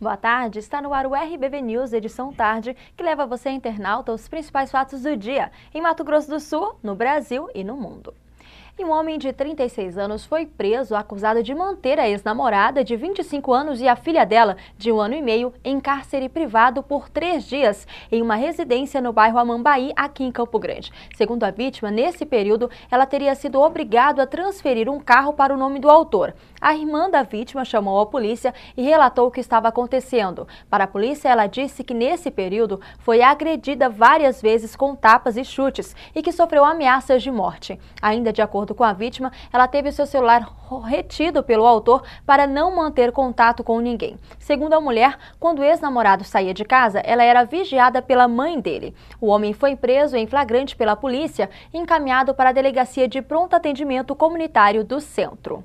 Boa tarde, está no ar o RBV News, edição tarde, que leva você, internauta, os principais fatos do dia, em Mato Grosso do Sul, no Brasil e no mundo. E um homem de 36 anos foi preso acusado de manter a ex-namorada de 25 anos e a filha dela, de 1 ano e meio, em cárcere privado por 3 dias, em uma residência no bairro Amambaí, aqui em Campo Grande. Segundo a vítima, nesse período, ela teria sido obrigada a transferir um carro para o nome do autor. A irmã da vítima chamou a polícia e relatou o que estava acontecendo. Para a polícia, ela disse que nesse período foi agredida várias vezes com tapas e chutes e que sofreu ameaças de morte. Ainda de acordo com a vítima, ela teve seu celular retido pelo autor para não manter contato com ninguém. Segundo a mulher, quando o ex-namorado saía de casa, ela era vigiada pela mãe dele. O homem foi preso em flagrante pela polícia e encaminhado para a Delegacia de Pronto Atendimento Comunitário do Centro.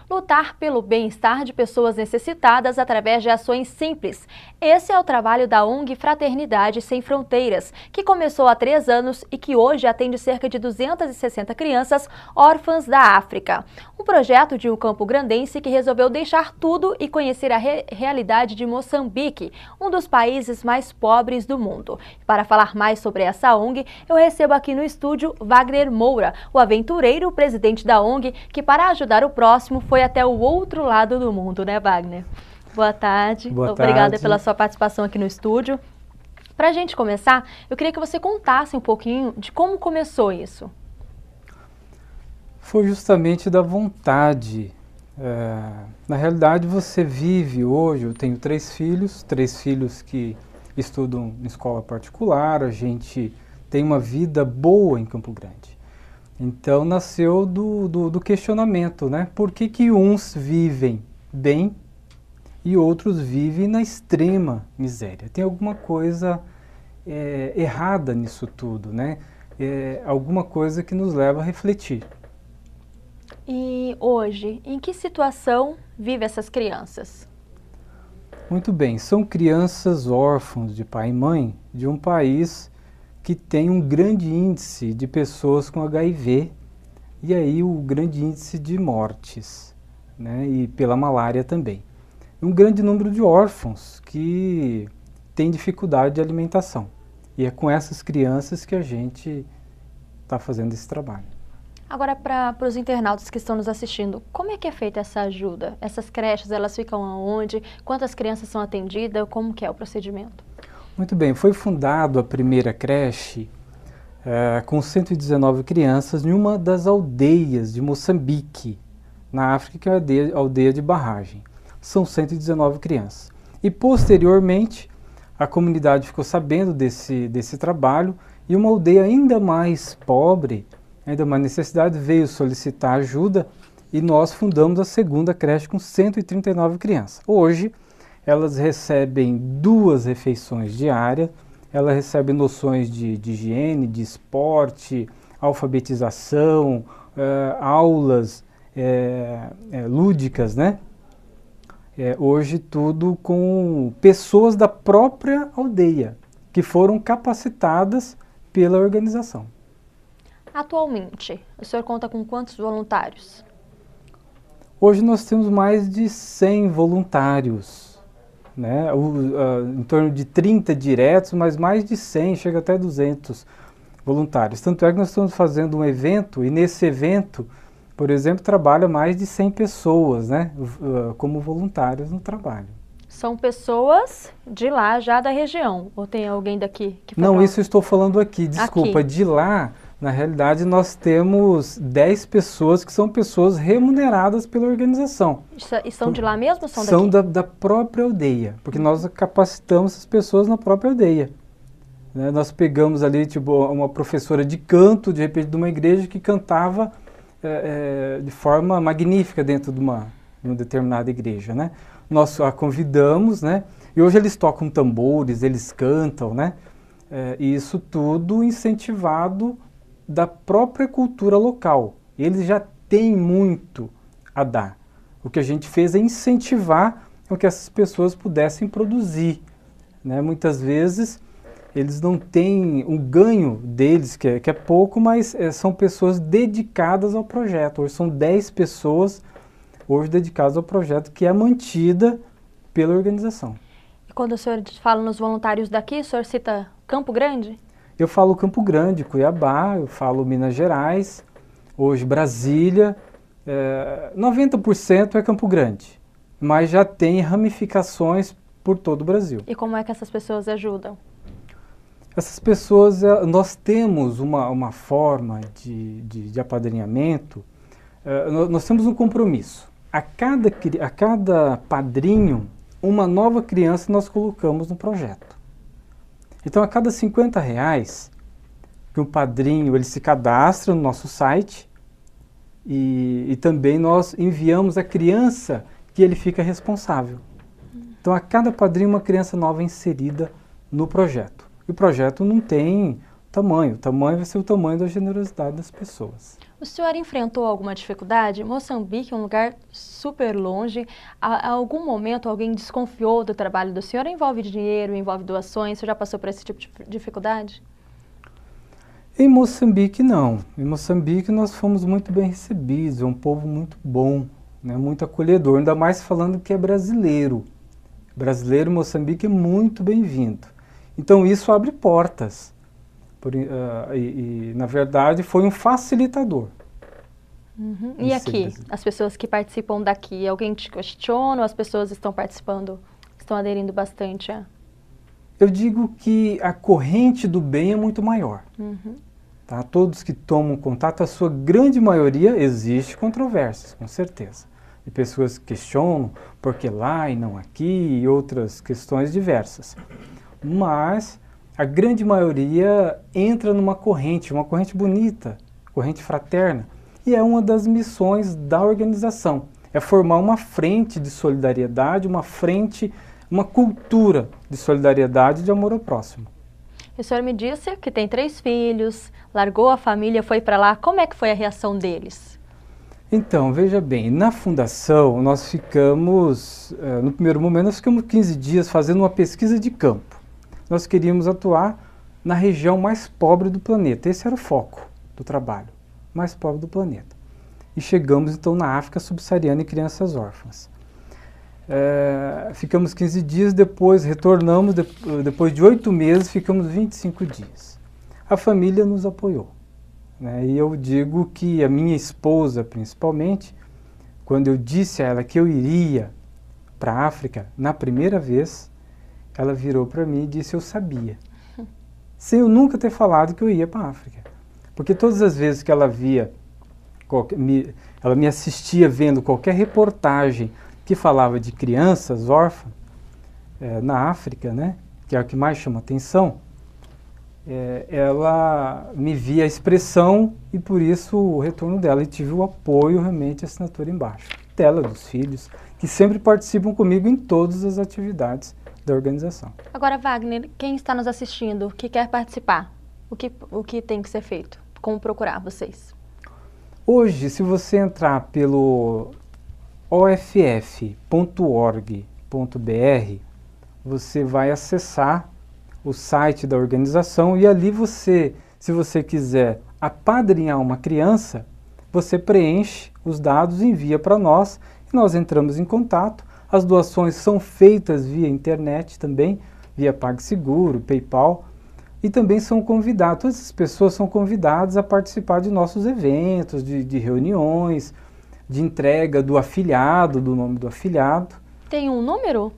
Lutar pelo bem-estar de pessoas necessitadas através de ações simples. Esse é o trabalho da ONG Fraternidade Sem Fronteiras, que começou há 3 anos e que hoje atende cerca de 260 crianças órfãs da África. Um projeto de um campo-grandense que resolveu deixar tudo e conhecer a realidade de Moçambique, um dos países mais pobres do mundo. Para falar mais sobre essa ONG, eu recebo aqui no estúdio Wagner Moura, o aventureiro presidente da ONG, que para ajudar o próximo foi até o outro lado do mundo, né, Wagner? Boa tarde. Obrigada pela sua participação aqui no estúdio. Para a gente começar, eu queria que você contasse um pouquinho de como começou isso. Foi justamente da vontade. Na realidade, você vive hoje, eu tenho 3 filhos que estudam em escola particular, a gente tem uma vida boa em Campo Grande. Então nasceu do questionamento, né? Por que uns vivem bem e outros vivem na extrema miséria? Tem alguma coisa errada nisso tudo, né? Alguma coisa que nos leva a refletir. E hoje, em que situação vivem essas crianças? Muito bem, são crianças órfãos de pai e mãe de um país que tem um grande índice de pessoas com HIV e aí o grande índice de mortes, né, e pela malária também. Um grande número de órfãos que têm dificuldade de alimentação. E é com essas crianças que a gente está fazendo esse trabalho. Agora, para os internautas que estão nos assistindo, como é que é feita essa ajuda? Essas creches, elas ficam aonde? Quantas crianças são atendidas? Como que é o procedimento? Muito bem, foi fundado a primeira creche com 119 crianças em uma das aldeias de Moçambique, na África, que é a aldeia de Barragem. São 119 crianças. E posteriormente, a comunidade ficou sabendo desse trabalho e uma aldeia ainda mais pobre, ainda mais necessidade, veio solicitar ajuda e nós fundamos a segunda creche com 139 crianças. Hoje, elas recebem 2 refeições diárias, elas recebem noções de higiene, de esporte, alfabetização, aulas lúdicas, né? Hoje tudo com pessoas da própria aldeia, que foram capacitadas pela organização. Atualmente, o senhor conta com quantos voluntários? Hoje nós temos mais de 100 voluntários. Né, em torno de 30 diretos, mas mais de 100, chega até 200 voluntários. Tanto é que nós estamos fazendo um evento, e nesse evento, por exemplo, trabalha mais de 100 pessoas, né, como voluntários no trabalho. São pessoas de lá, já da região, ou tem alguém daqui? Que Não, isso eu estou falando aqui, desculpa, aqui. De lá, na realidade, nós temos 10 pessoas que são pessoas remuneradas pela organização. E são de lá mesmo ou são daqui? São da própria aldeia, porque nós capacitamos essas pessoas na própria aldeia. Né? Nós pegamos ali tipo, uma professora de canto, de repente, de uma igreja que cantava de forma magnífica dentro de uma determinada igreja. Né? Nós a convidamos, né? E hoje eles tocam tambores, eles cantam, né? E isso tudo incentivado da própria cultura local. Eles já têm muito a dar. O que a gente fez é incentivar que essas pessoas pudessem produzir. Né? Muitas vezes eles não têm o ganho deles, que é pouco, mas são pessoas dedicadas ao projeto. Hoje são 10 pessoas hoje dedicadas ao projeto, que é mantida pela organização. E quando o senhor fala nos voluntários daqui, o senhor cita Campo Grande? Eu falo Campo Grande, Cuiabá, eu falo Minas Gerais, hoje Brasília, 90% é Campo Grande, mas já tem ramificações por todo o Brasil. E como é que essas pessoas ajudam? Essas pessoas, nós temos uma forma de apadrinhamento, nós temos um compromisso. A cada padrinho, uma nova criança nós colocamos no projeto. Então, a cada R$50 que o padrinho ele se cadastra no nosso site e também nós enviamos a criança que ele fica responsável. Então, a cada padrinho, uma criança nova inserida no projeto. E o projeto não tem tamanho. O tamanho vai ser o tamanho da generosidade das pessoas. O senhor enfrentou alguma dificuldade? Moçambique é um lugar super longe. A algum momento alguém desconfiou do trabalho do senhor? Envolve dinheiro, envolve doações? O senhor já passou por esse tipo de dificuldade? Em Moçambique, não. Em Moçambique nós fomos muito bem recebidos. É um povo muito bom, né? Muito acolhedor. Ainda mais falando que é brasileiro. Brasileiro em Moçambique é muito bem-vindo. Então isso abre portas. Na verdade, foi um facilitador. Uhum. E aqui, as pessoas que participam daqui, alguém te questiona ou as pessoas estão participando, estão aderindo bastante? Eu digo que a corrente do bem é muito maior. Uhum. Tá? Todos que tomam contato, a sua grande maioria, existe controvérsias, com certeza. E pessoas que questionam por que lá e não aqui e outras questões diversas. Mas a grande maioria entra numa corrente bonita, corrente fraterna, e é uma das missões da organização, é formar uma frente de solidariedade, uma cultura de solidariedade e de amor ao próximo. O senhor me disse que tem 3 filhos, largou a família, foi para lá, como é que foi a reação deles? Então, veja bem, na fundação nós ficamos, no primeiro momento nós ficamos 15 dias fazendo uma pesquisa de campo. Nós queríamos atuar na região mais pobre do planeta. Esse era o foco do trabalho, mais pobre do planeta. E chegamos então na África subsaariana e crianças órfãs. Ficamos 15 dias, depois retornamos, depois de 8 meses ficamos 25 dias. A família nos apoiou, né? E eu digo que a minha esposa, principalmente, quando eu disse a ela que eu iria para a África, na primeira vez, ela virou para mim e disse: eu sabia, sem eu nunca ter falado que eu ia para a África. Porque todas as vezes que ela ela me assistia vendo qualquer reportagem que falava de crianças órfãs na África, né, que é o que mais chama atenção, ela me via a expressão e por isso o retorno dela. E tive o apoio, realmente, a assinatura embaixo, dela, dos filhos, que sempre participam comigo em todas as atividades da organização. Agora, Wagner, quem está nos assistindo, que quer participar, o que tem que ser feito? Como procurar vocês? Hoje, se você entrar pelo off.org.br, você vai acessar o site da organização e ali você, se você quiser apadrinhar uma criança, você preenche os dados e envia para nós e nós entramos em contato. As doações são feitas via internet também, via PagSeguro, PayPal, e também são convidados, todas as pessoas são convidadas a participar de nossos eventos, de reuniões, de entrega do afiliado, do nome do afiliado. Tem um número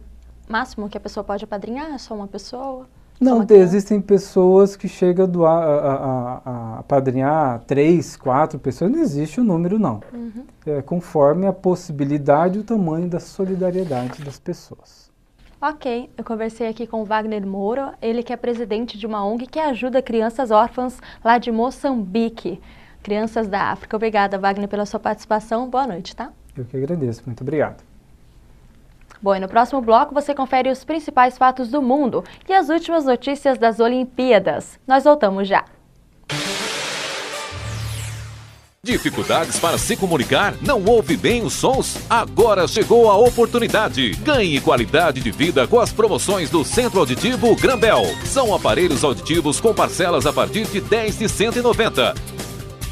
máximo que a pessoa pode apadrinhar? É só uma pessoa? Não, existem pessoas que chegam a apadrinhar 3, 4 pessoas, não existe o número não. Uhum. Conforme a possibilidade e o tamanho da solidariedade das pessoas. Ok, eu conversei aqui com o Wagner Moura, ele que é presidente de uma ONG que ajuda crianças órfãs lá de Moçambique, crianças da África. Obrigada, Wagner, pela sua participação. Boa noite, tá? Eu que agradeço, muito obrigado. Bom, e no próximo bloco você confere os principais fatos do mundo e as últimas notícias das Olimpíadas. Nós voltamos já. Dificuldades para se comunicar? Não ouve bem os sons? Agora chegou a oportunidade. Ganhe qualidade de vida com as promoções do Centro Auditivo Grambel. São aparelhos auditivos com parcelas a partir de R$10 de R$190.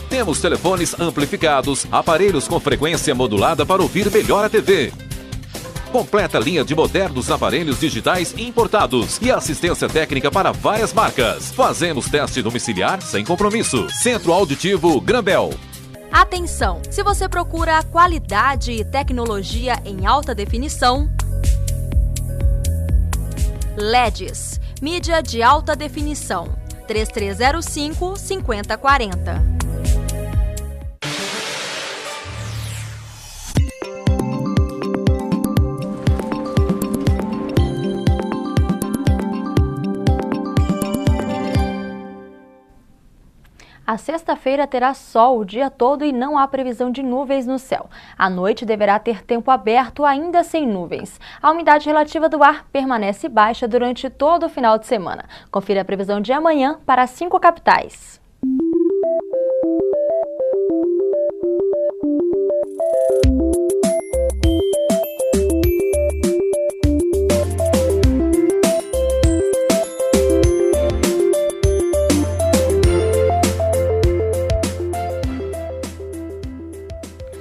Temos telefones amplificados, aparelhos com frequência modulada para ouvir melhor a TV. Completa linha de modernos aparelhos digitais importados e assistência técnica para várias marcas. Fazemos teste domiciliar sem compromisso. Centro Auditivo Grambel. Atenção! Se você procura qualidade e tecnologia em alta definição, LEDs, mídia de alta definição, 3305-5040. A sexta-feira terá sol o dia todo e não há previsão de nuvens no céu. À noite deverá ter tempo aberto, ainda sem nuvens. A umidade relativa do ar permanece baixa durante todo o final de semana. Confira a previsão de amanhã para as 5 capitais.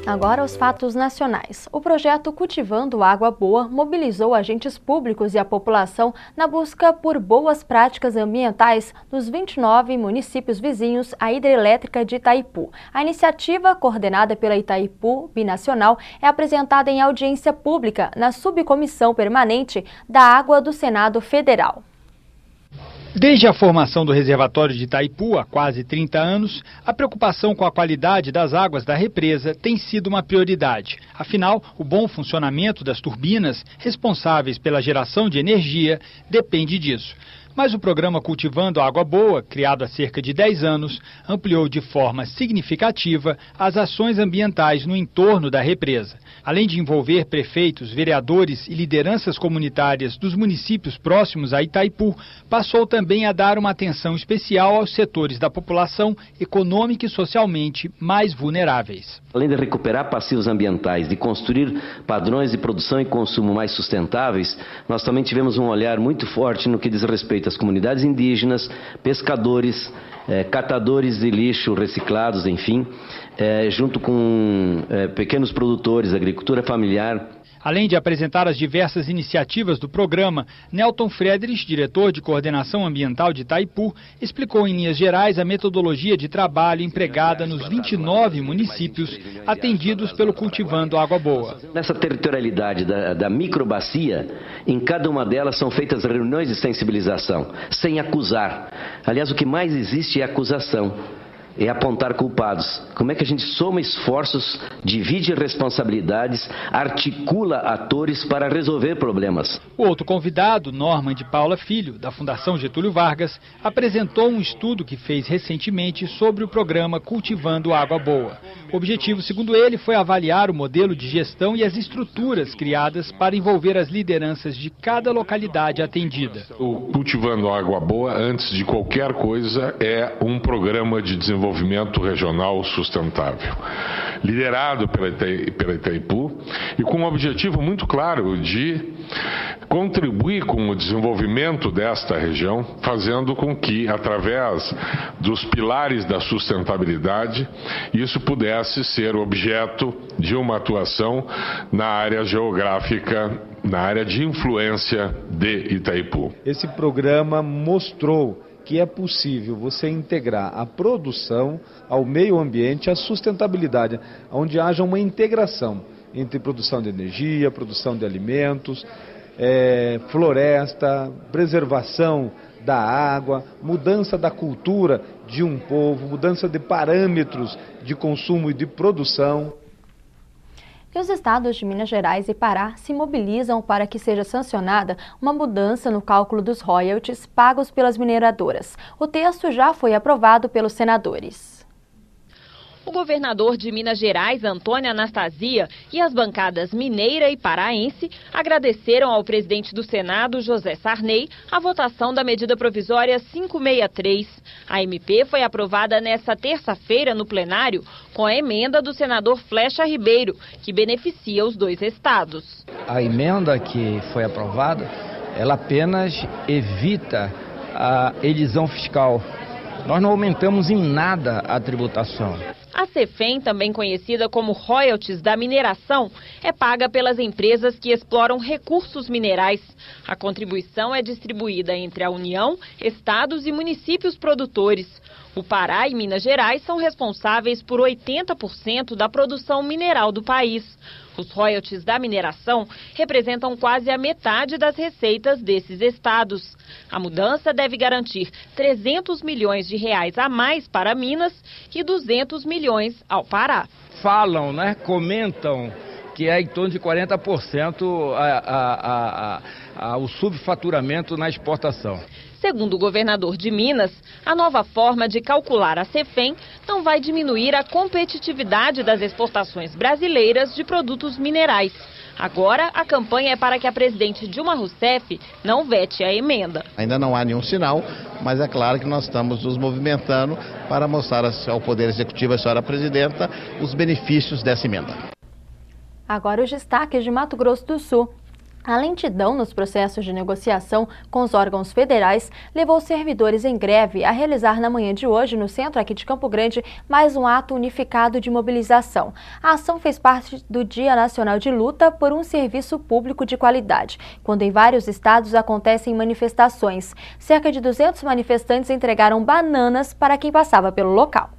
Agora os fatos nacionais. O projeto Cultivando Água Boa mobilizou agentes públicos e a população na busca por boas práticas ambientais nos 29 municípios vizinhos à hidrelétrica de Itaipu. A iniciativa, coordenada pela Itaipu Binacional, é apresentada em audiência pública na Subcomissão Permanente da Água do Senado Federal. Desde a formação do reservatório de Itaipu, há quase 30 anos, a preocupação com a qualidade das águas da represa tem sido uma prioridade. Afinal, o bom funcionamento das turbinas, responsáveis pela geração de energia, depende disso. Mas o programa Cultivando Água Boa, criado há cerca de 10 anos, ampliou de forma significativa as ações ambientais no entorno da represa. Além de envolver prefeitos, vereadores e lideranças comunitárias dos municípios próximos a Itaipu, passou também a dar uma atenção especial aos setores da população econômica e socialmente mais vulneráveis. Além de recuperar passivos ambientais, de construir padrões de produção e consumo mais sustentáveis, nós também tivemos um olhar muito forte no que diz respeito às comunidades indígenas, pescadores, catadores de lixo reciclados, enfim, junto com pequenos produtores, agricultura familiar. Além de apresentar as diversas iniciativas do programa, Nelton Friedrich, diretor de Coordenação Ambiental de Itaipu, explicou em linhas gerais a metodologia de trabalho empregada nos 29 municípios atendidos pelo Cultivando Água Boa. Nessa territorialidade da microbacia, em cada uma delas são feitas reuniões de sensibilização, sem acusar. Aliás, o que mais existe é acusação. É apontar culpados. Como é que a gente soma esforços, divide responsabilidades, articula atores para resolver problemas? O outro convidado, Norman de Paula Filho, da Fundação Getúlio Vargas, apresentou um estudo que fez recentemente sobre o programa Cultivando Água Boa. O objetivo, segundo ele, foi avaliar o modelo de gestão e as estruturas criadas para envolver as lideranças de cada localidade atendida. O Cultivando Água Boa, antes de qualquer coisa, é um programa de desenvolvimento regional sustentável, liderado pela Itaipu e com um objetivo muito claro de contribuir com o desenvolvimento desta região, fazendo com que, através dos pilares da sustentabilidade, isso pudesse ser objeto de uma atuação na área geográfica, na área de influência de Itaipu. Esse programa mostrou que é possível você integrar a produção ao meio ambiente, à sustentabilidade, onde haja uma integração entre produção de energia, produção de alimentos, floresta, preservação da água, mudança da cultura de um povo, mudança de parâmetros de consumo e de produção. E os estados de Minas Gerais e Pará se mobilizam para que seja sancionada uma mudança no cálculo dos royalties pagos pelas mineradoras. O texto já foi aprovado pelos senadores. O governador de Minas Gerais, Antônio Anastasia, e as bancadas mineira e paraense agradeceram ao presidente do Senado, José Sarney, a votação da medida provisória 563. A MP foi aprovada nesta terça-feira no plenário com a emenda do senador Flecha Ribeiro, que beneficia os dois estados. A emenda que foi aprovada, ela apenas evita a elisão fiscal. Nós não aumentamos em nada a tributação. A CEFEM, também conhecida como royalties da mineração, é paga pelas empresas que exploram recursos minerais. A contribuição é distribuída entre a União, estados e municípios produtores. O Pará e Minas Gerais são responsáveis por 80% da produção mineral do país. Os royalties da mineração representam quase a metade das receitas desses estados. A mudança deve garantir 300 milhões de reais a mais para Minas e 200 milhões ao Pará. Falam, comentam que é em torno de 40% o subfaturamento na exportação. Segundo o governador de Minas, a nova forma de calcular a CEFEM não vai diminuir a competitividade das exportações brasileiras de produtos minerais. Agora, a campanha é para que a presidente Dilma Rousseff não vete a emenda. Ainda não há nenhum sinal, mas é claro que nós estamos nos movimentando para mostrar ao Poder Executivo, à senhora presidenta, os benefícios dessa emenda. Agora os destaques de Mato Grosso do Sul. A lentidão nos processos de negociação com os órgãos federais levou os servidores em greve a realizar na manhã de hoje, no centro aqui de Campo Grande, mais um ato unificado de mobilização. A ação fez parte do Dia Nacional de Luta por um Serviço Público de Qualidade, quando em vários estados acontecem manifestações. Cerca de 200 manifestantes entregaram bananas para quem passava pelo local.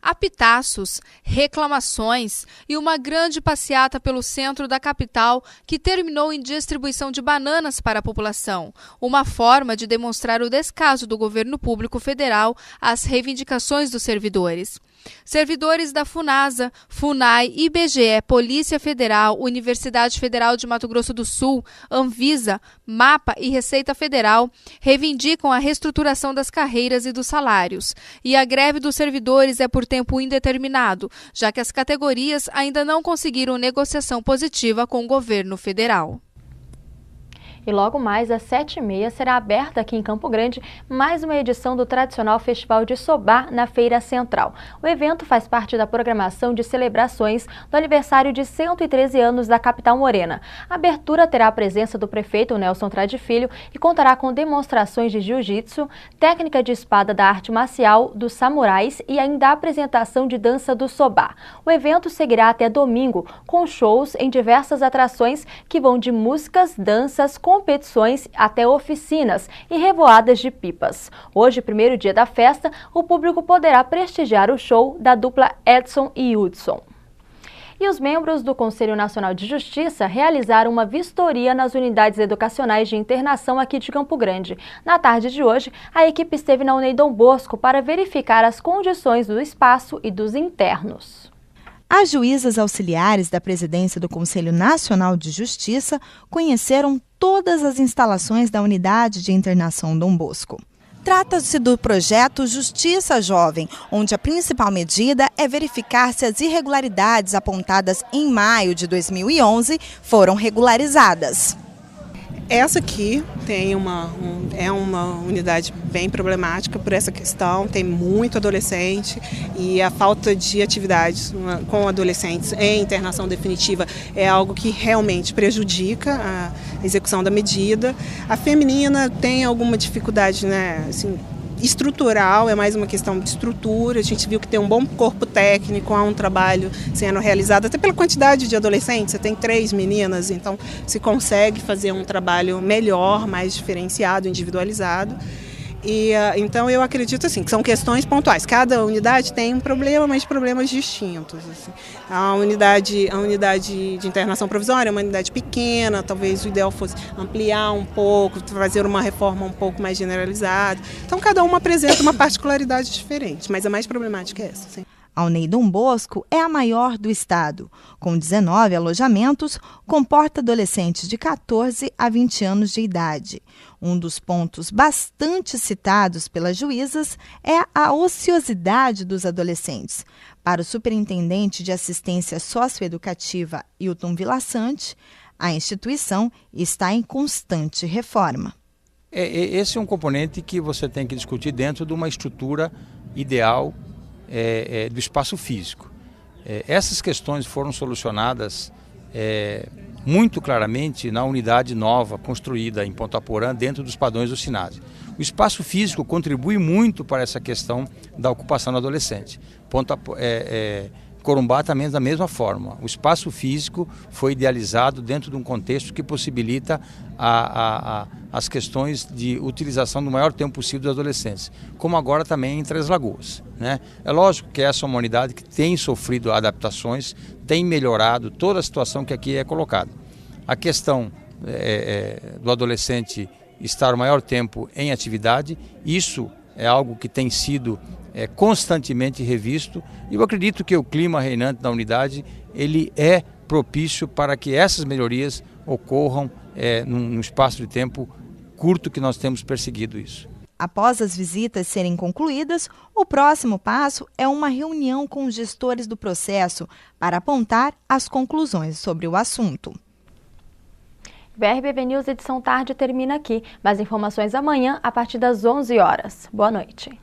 Apitaços, reclamações e uma grande passeata pelo centro da capital que terminou em distribuição de bananas para a população, uma forma de demonstrar o descaso do governo público federal às reivindicações dos servidores. Servidores da FUNASA, FUNAI, IBGE, Polícia Federal, Universidade Federal de Mato Grosso do Sul, Anvisa, MAPA e Receita Federal reivindicam a reestruturação das carreiras e dos salários. E a greve dos servidores é por tempo indeterminado, já que as categorias ainda não conseguiram negociação positiva com o governo federal. E logo mais às 7h30 será aberta aqui em Campo Grande mais uma edição do tradicional Festival de Sobá na Feira Central. O evento faz parte da programação de celebrações do aniversário de 113 anos da capital morena. A abertura terá a presença do prefeito Nelson Trade Filho e contará com demonstrações de jiu-jitsu, técnica de espada da arte marcial dos samurais e ainda a apresentação de dança do Sobá. O evento seguirá até domingo, com shows em diversas atrações que vão de músicas, danças, competições até oficinas e revoadas de pipas. Hoje, primeiro dia da festa, o público poderá prestigiar o show da dupla Edson e Hudson. E os membros do Conselho Nacional de Justiça realizaram uma vistoria nas unidades educacionais de internação aqui de Campo Grande. Na tarde de hoje, a equipe esteve na UNEI Dom Bosco para verificar as condições do espaço e dos internos. As juízas auxiliares da presidência do Conselho Nacional de Justiça conheceram todas as instalações da unidade de internação Dom Bosco. Trata-se do projeto Justiça Jovem, onde a principal medida é verificar se as irregularidades apontadas em maio de 2011 foram regularizadas. Essa aqui tem é uma unidade bem problemática por essa questão, tem muito adolescente e a falta de atividades com adolescentes em internação definitiva é algo que realmente prejudica a execução da medida. A feminina tem alguma dificuldade, assim, estrutural, é mais uma questão de estrutura. A gente viu que tem um bom corpo técnico, há um trabalho sendo realizado, até pela quantidade de adolescentes, você tem 3 meninas, então se consegue fazer um trabalho melhor, mais diferenciado, individualizado. E então eu acredito assim, que são questões pontuais. Cada unidade tem um problema, mas problemas distintos. Assim. A unidade de internação provisória é uma unidade pequena, talvez o ideal fosse ampliar um pouco, fazer uma reforma um pouco mais generalizada. Então cada uma apresenta uma particularidade diferente, mas a mais problemática é essa. Sim. A UNEI Dom Bosco é a maior do estado. Com 19 alojamentos, comporta adolescentes de 14 a 20 anos de idade. Um dos pontos bastante citados pelas juízas é a ociosidade dos adolescentes. Para o superintendente de assistência socioeducativa, Hilton Vilaçante, a instituição está em constante reforma. Esse é um componente que você tem que discutir dentro de uma estrutura ideal do espaço físico. Essas questões foram solucionadas muito claramente na unidade nova construída em Ponta Porã, dentro dos padrões do SINASE. O espaço físico contribui muito para essa questão da ocupação do adolescente. Corumbá também da mesma forma. O espaço físico foi idealizado dentro de um contexto que possibilita as questões de utilização do maior tempo possível dos adolescentes, como agora também em Três Lagoas, né? É lógico que essa é uma unidade que tem sofrido adaptações, tem melhorado toda a situação que aqui é colocada. A questão do adolescente estar o maior tempo em atividade, isso é algo que tem sido constantemente revisto, e eu acredito que o clima reinante da unidade ele é propício para que essas melhorias ocorram num espaço de tempo curto que nós temos perseguido isso. Após as visitas serem concluídas, o próximo passo é uma reunião com os gestores do processo para apontar as conclusões sobre o assunto. BRBV News edição tarde termina aqui. Mais informações amanhã a partir das 11 horas. Boa noite.